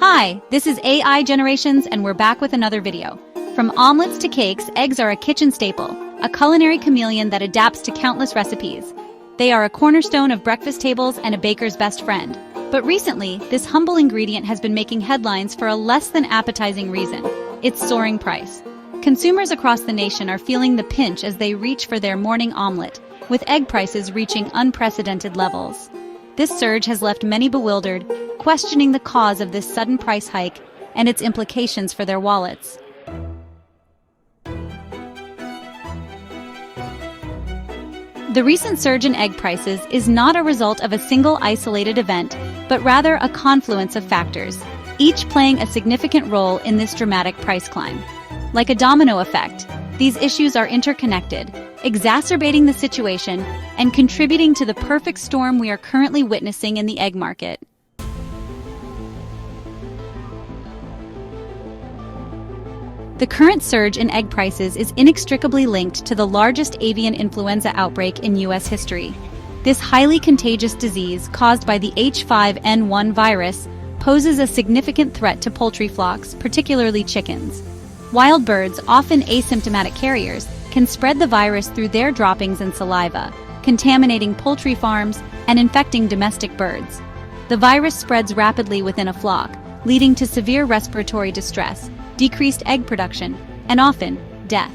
Hi, this is AI Generations and we're back with another video. From omelets to cakes, eggs are a kitchen staple, a culinary chameleon that adapts to countless recipes. They are a cornerstone of breakfast tables and a baker's best friend. But recently, this humble ingredient has been making headlines for a less than appetizing reason: its soaring price. Consumers across the nation are feeling the pinch as they reach for their morning omelet, with egg prices reaching unprecedented levels. This surge has left many bewildered, questioning the cause of this sudden price hike and its implications for their wallets. The recent surge in egg prices is not a result of a single isolated event, but rather a confluence of factors, each playing a significant role in this dramatic price climb. Like a domino effect, these issues are interconnected, exacerbating the situation and contributing to the perfect storm we are currently witnessing in the egg market. The current surge in egg prices is inextricably linked to the largest avian influenza outbreak in U.S. history. This highly contagious disease, caused by the H5N1 virus, poses a significant threat to poultry flocks, particularly chickens. Wild birds, often asymptomatic carriers, can spread the virus through their droppings and saliva, contaminating poultry farms and infecting domestic birds. The virus spreads rapidly within a flock, leading to severe respiratory distress, decreased egg production, and often, death.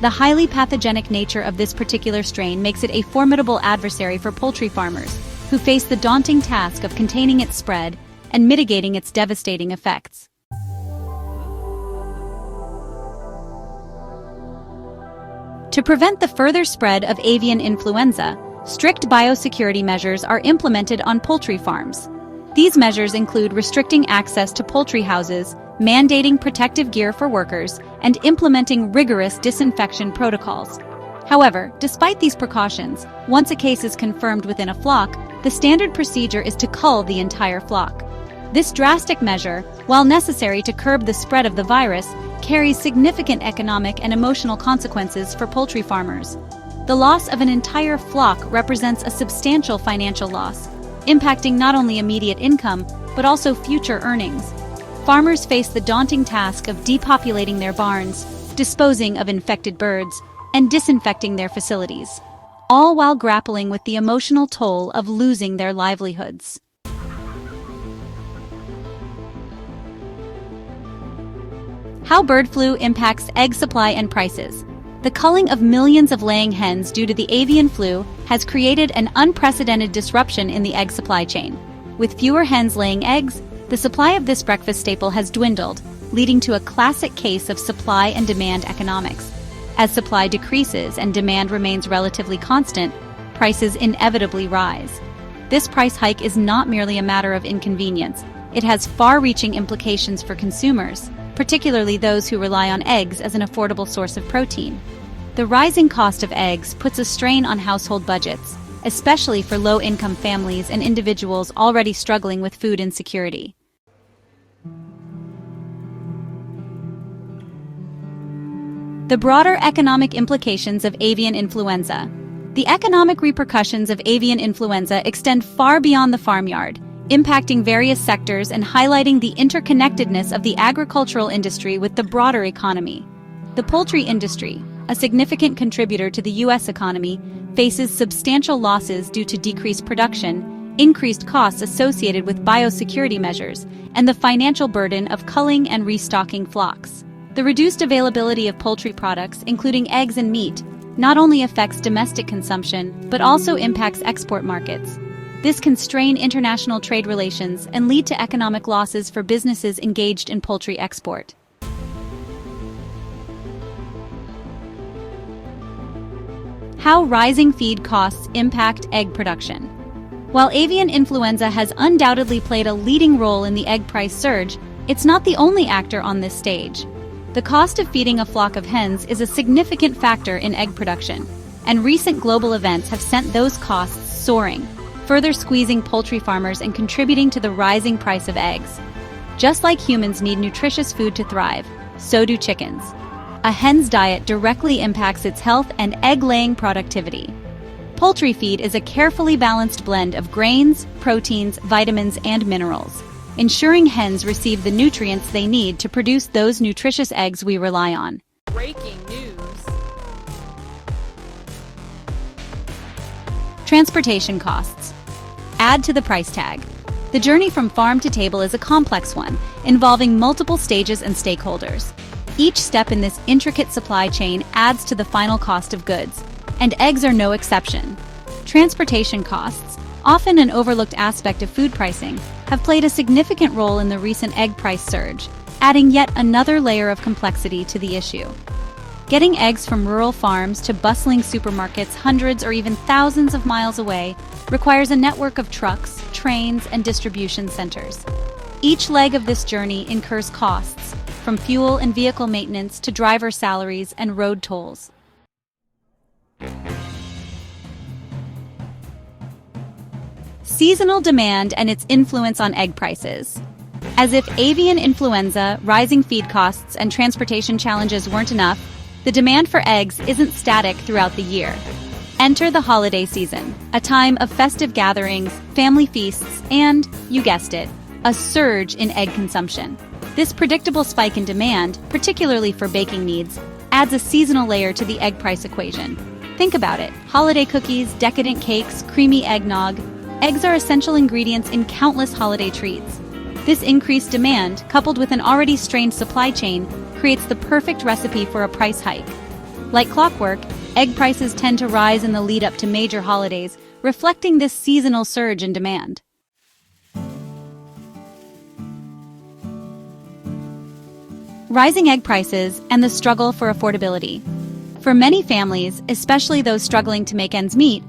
The highly pathogenic nature of this particular strain makes it a formidable adversary for poultry farmers, who face the daunting task of containing its spread and mitigating its devastating effects. To prevent the further spread of avian influenza, strict biosecurity measures are implemented on poultry farms. These measures include restricting access to poultry houses, mandating protective gear for workers, and implementing rigorous disinfection protocols. However, despite these precautions, once a case is confirmed within a flock, the standard procedure is to cull the entire flock. This drastic measure, while necessary to curb the spread of the virus, carries significant economic and emotional consequences for poultry farmers. The loss of an entire flock represents a substantial financial loss, impacting not only immediate income, but also future earnings. Farmers face the daunting task of depopulating their barns, disposing of infected birds, and disinfecting their facilities, all while grappling with the emotional toll of losing their livelihoods. How bird flu impacts egg supply and prices. The culling of millions of laying hens due to the avian flu has created an unprecedented disruption in the egg supply chain. With fewer hens laying eggs, the supply of this breakfast staple has dwindled, leading to a classic case of supply and demand economics. As supply decreases and demand remains relatively constant, prices inevitably rise. This price hike is not merely a matter of inconvenience. It has far-reaching implications for consumers, particularly those who rely on eggs as an affordable source of protein. The rising cost of eggs puts a strain on household budgets, especially for low-income families and individuals already struggling with food insecurity. The broader economic implications of avian influenza. The economic repercussions of avian influenza extend far beyond the farmyard, impacting various sectors and highlighting the interconnectedness of the agricultural industry with the broader economy. The poultry industry, a significant contributor to the U.S. economy, faces substantial losses due to decreased production, increased costs associated with biosecurity measures, and the financial burden of culling and restocking flocks. The reduced availability of poultry products, including eggs and meat, not only affects domestic consumption, but also impacts export markets. This can strain international trade relations and lead to economic losses for businesses engaged in poultry export. How rising feed costs impact egg production. While avian influenza has undoubtedly played a leading role in the egg price surge, it's not the only actor on this stage. The cost of feeding a flock of hens is a significant factor in egg production, and recent global events have sent those costs soaring, further squeezing poultry farmers and contributing to the rising price of eggs. Just like humans need nutritious food to thrive, so do chickens. A hen's diet directly impacts its health and egg-laying productivity. Poultry feed is a carefully balanced blend of grains, proteins, vitamins, and minerals. ensuring hens receive the nutrients they need to produce those nutritious eggs we rely on. Breaking news. Transportation costs. Add to the price tag. The journey from farm to table is a complex one, involving multiple stages and stakeholders. Each step in this intricate supply chain adds to the final cost of goods, and eggs are no exception. Transportation costs, often an overlooked aspect of food pricing, have played a significant role in the recent egg price surge, adding yet another layer of complexity to the issue. Getting eggs from rural farms to bustling supermarkets hundreds or even thousands of miles away requires a network of trucks, trains, and distribution centers. Each leg of this journey incurs costs, from fuel and vehicle maintenance to driver salaries and road tolls. Seasonal demand and its influence on egg prices. As if avian influenza, rising feed costs, and transportation challenges weren't enough, the demand for eggs isn't static throughout the year. Enter the holiday season, a time of festive gatherings, family feasts, and, you guessed it, a surge in egg consumption. This predictable spike in demand, particularly for baking needs, adds a seasonal layer to the egg price equation. Think about it: holiday cookies, decadent cakes, creamy eggnog. Eggs are essential ingredients in countless holiday treats. This increased demand, coupled with an already strained supply chain, creates the perfect recipe for a price hike. Like clockwork, egg prices tend to rise in the lead-up to major holidays, reflecting this seasonal surge in demand. Rising egg prices and the struggle for affordability. For many families, especially those struggling to make ends meet,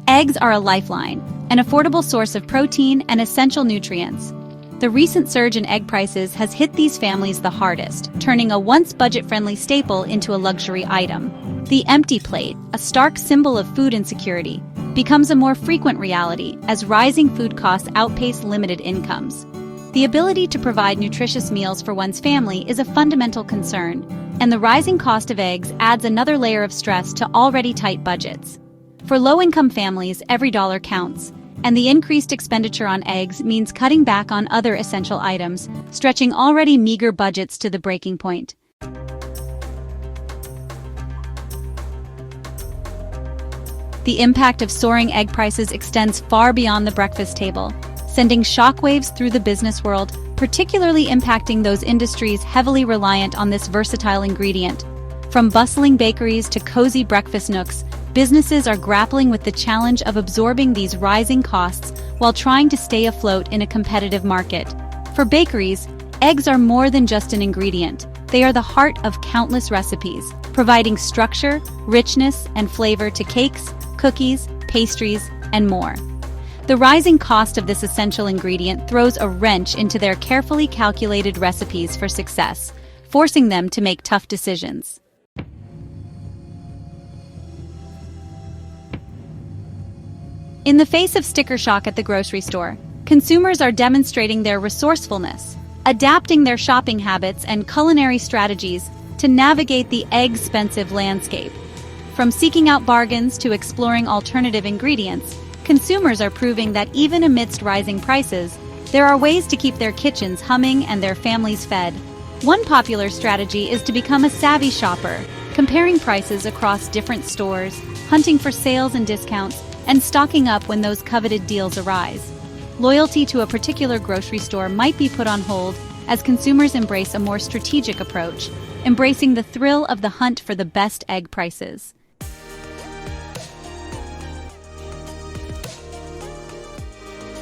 eggs are a lifeline, an affordable source of protein and essential nutrients. The recent surge in egg prices has hit these families the hardest, turning a once budget-friendly staple into a luxury item. The empty plate, a stark symbol of food insecurity, becomes a more frequent reality as rising food costs outpace limited incomes. The ability to provide nutritious meals for one's family is a fundamental concern, and the rising cost of eggs adds another layer of stress to already tight budgets. For low-income families, every dollar counts, and the increased expenditure on eggs means cutting back on other essential items, stretching already meager budgets to the breaking point. The impact of soaring egg prices extends far beyond the breakfast table, sending shockwaves through the business world, particularly impacting those industries heavily reliant on this versatile ingredient. From bustling bakeries to cozy breakfast nooks, businesses are grappling with the challenge of absorbing these rising costs while trying to stay afloat in a competitive market. For bakeries, eggs are more than just an ingredient. They are the heart of countless recipes, providing structure, richness, and flavor to cakes, cookies, pastries, and more. The rising cost of this essential ingredient throws a wrench into their carefully calculated recipes for success, forcing them to make tough decisions. In the face of sticker shock at the grocery store, consumers are demonstrating their resourcefulness, adapting their shopping habits and culinary strategies to navigate the egg-expensive landscape. From seeking out bargains to exploring alternative ingredients, consumers are proving that even amidst rising prices, there are ways to keep their kitchens humming and their families fed. One popular strategy is to become a savvy shopper, comparing prices across different stores, hunting for sales and discounts, and stocking up when those coveted deals arise. Loyalty to a particular grocery store might be put on hold as consumers embrace a more strategic approach, embracing the thrill of the hunt for the best egg prices.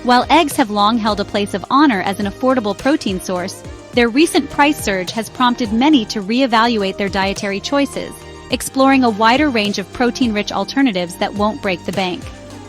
While eggs have long held a place of honor as an affordable protein source, their recent price surge has prompted many to reevaluate their dietary choices, exploring a wider range of protein-rich alternatives that won't break the bank.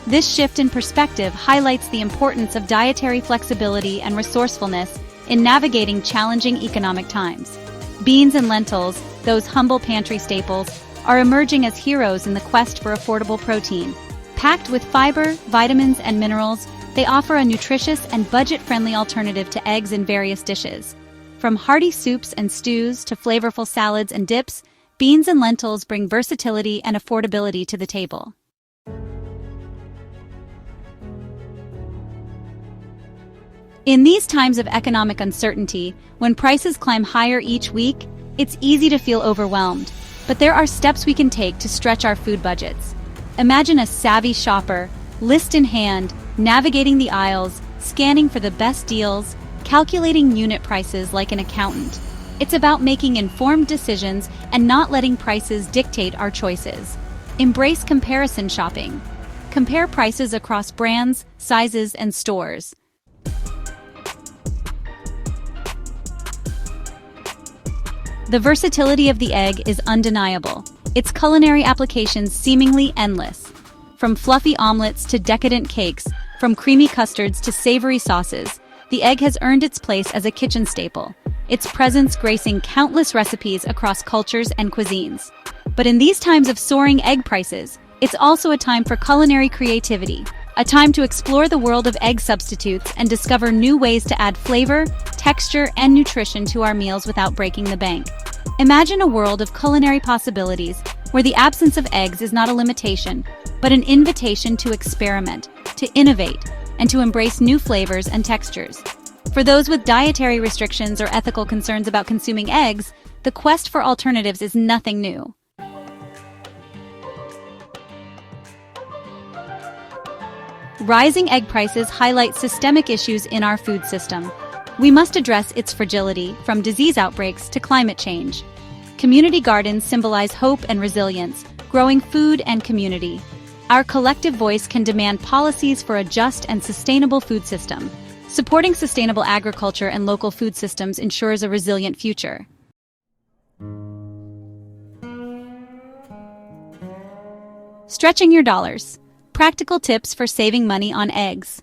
This shift in perspective highlights the importance of dietary flexibility and resourcefulness in navigating challenging economic times. Beans and lentils, those humble pantry staples, are emerging as heroes in the quest for affordable protein. Packed with fiber, vitamins, and minerals, they offer a nutritious and budget-friendly alternative to eggs in various dishes. From hearty soups and stews to flavorful salads and dips, beans and lentils bring versatility and affordability to the table. In these times of economic uncertainty, when prices climb higher each week, it's easy to feel overwhelmed. But there are steps we can take to stretch our food budgets. Imagine a savvy shopper, list in hand, navigating the aisles, scanning for the best deals, calculating unit prices like an accountant. It's about making informed decisions and not letting prices dictate our choices. Embrace comparison shopping. Compare prices across brands, sizes, and stores. The versatility of the egg is undeniable, its culinary applications seemingly endless. From fluffy omelets to decadent cakes, from creamy custards to savory sauces, the egg has earned its place as a kitchen staple, its presence gracing countless recipes across cultures and cuisines. But in these times of soaring egg prices, it's also a time for culinary creativity, a time to explore the world of egg substitutes and discover new ways to add flavor, texture, and nutrition to our meals without breaking the bank. Imagine a world of culinary possibilities where the absence of eggs is not a limitation, but an invitation to experiment, to innovate, and to embrace new flavors and textures. For those with dietary restrictions or ethical concerns about consuming eggs, the quest for alternatives is nothing new. Rising egg prices highlight systemic issues in our food system. We must address its fragility, from disease outbreaks to climate change. Community gardens symbolize hope and resilience, growing food and community. Our collective voice can demand policies for a just and sustainable food system. Supporting sustainable agriculture and local food systems ensures a resilient future. Stretching your dollars. Practical tips for saving money on eggs.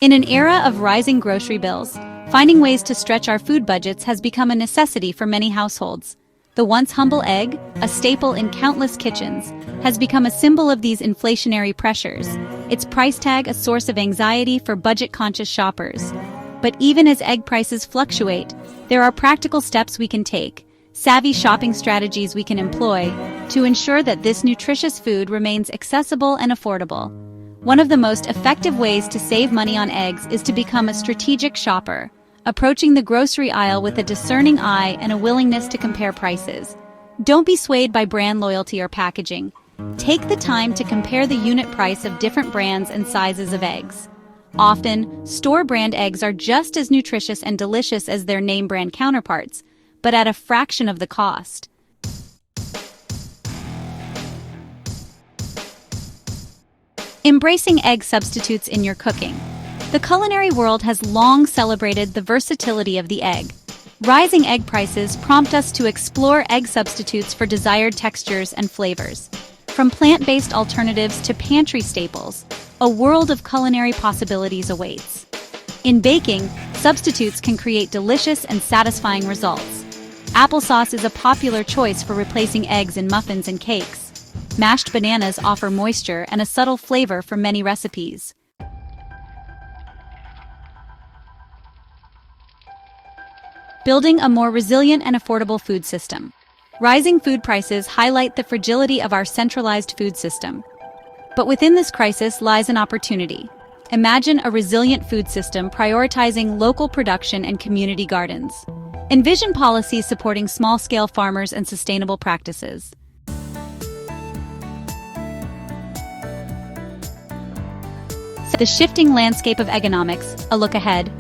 In an era of rising grocery bills, finding ways to stretch our food budgets has become a necessity for many households. The once humble egg, a staple in countless kitchens, has become a symbol of these inflationary pressures, its price tag a source of anxiety for budget-conscious shoppers. But even as egg prices fluctuate, there are practical steps we can take, savvy shopping strategies we can employ, to ensure that this nutritious food remains accessible and affordable. One of the most effective ways to save money on eggs is to become a strategic shopper, approaching the grocery aisle with a discerning eye and a willingness to compare prices. Don't be swayed by brand loyalty or packaging. Take the time to compare the unit price of different brands and sizes of eggs. Often, store-brand eggs are just as nutritious and delicious as their name-brand counterparts, but at a fraction of the cost. Embracing egg substitutes in your cooking. The culinary world has long celebrated the versatility of the egg. Rising egg prices prompt us to explore egg substitutes for desired textures and flavors. From plant-based alternatives to pantry staples, a world of culinary possibilities awaits. In baking, substitutes can create delicious and satisfying results. Applesauce is a popular choice for replacing eggs in muffins and cakes. Mashed bananas offer moisture and a subtle flavor for many recipes. Building a more resilient and affordable food system. Rising food prices highlight the fragility of our centralized food system. But within this crisis lies an opportunity. Imagine a resilient food system prioritizing local production and community gardens. Envision policies supporting small-scale farmers and sustainable practices. The shifting landscape of economics, a look ahead.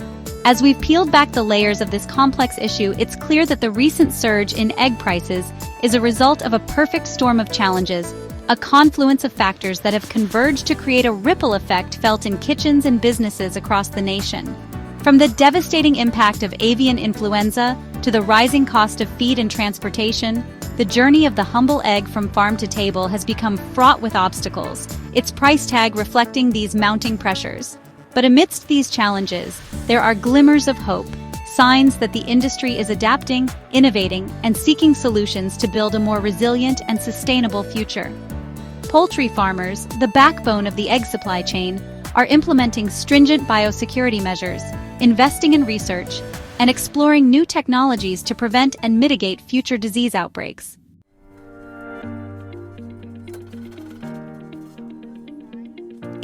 As we've peeled back the layers of this complex issue, it's clear that the recent surge in egg prices is a result of a perfect storm of challenges, a confluence of factors that have converged to create a ripple effect felt in kitchens and businesses across the nation. From the devastating impact of avian influenza to the rising cost of feed and transportation, the journey of the humble egg from farm to table has become fraught with obstacles, its price tag reflecting these mounting pressures. But amidst these challenges, there are glimmers of hope, signs that the industry is adapting, innovating, and seeking solutions to build a more resilient and sustainable future. Poultry farmers, the backbone of the egg supply chain, are implementing stringent biosecurity measures, investing in research, and exploring new technologies to prevent and mitigate future disease outbreaks.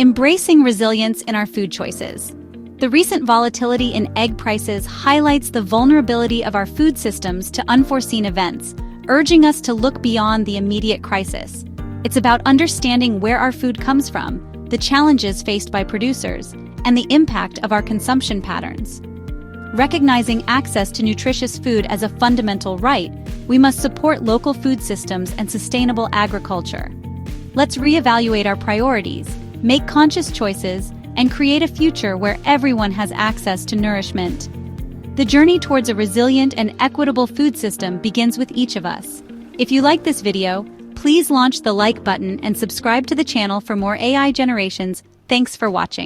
Embracing resilience in our food choices. The recent volatility in egg prices highlights the vulnerability of our food systems to unforeseen events, urging us to look beyond the immediate crisis. It's about understanding where our food comes from, the challenges faced by producers, and the impact of our consumption patterns. Recognizing access to nutritious food as a fundamental right, we must support local food systems and sustainable agriculture. Let's reevaluate our priorities, make conscious choices, and create a future where everyone has access to nourishment. The journey towards a resilient and equitable food system begins with each of us. If you like this video, please launch the like button and subscribe to the channel for more AI generations. Thanks for watching.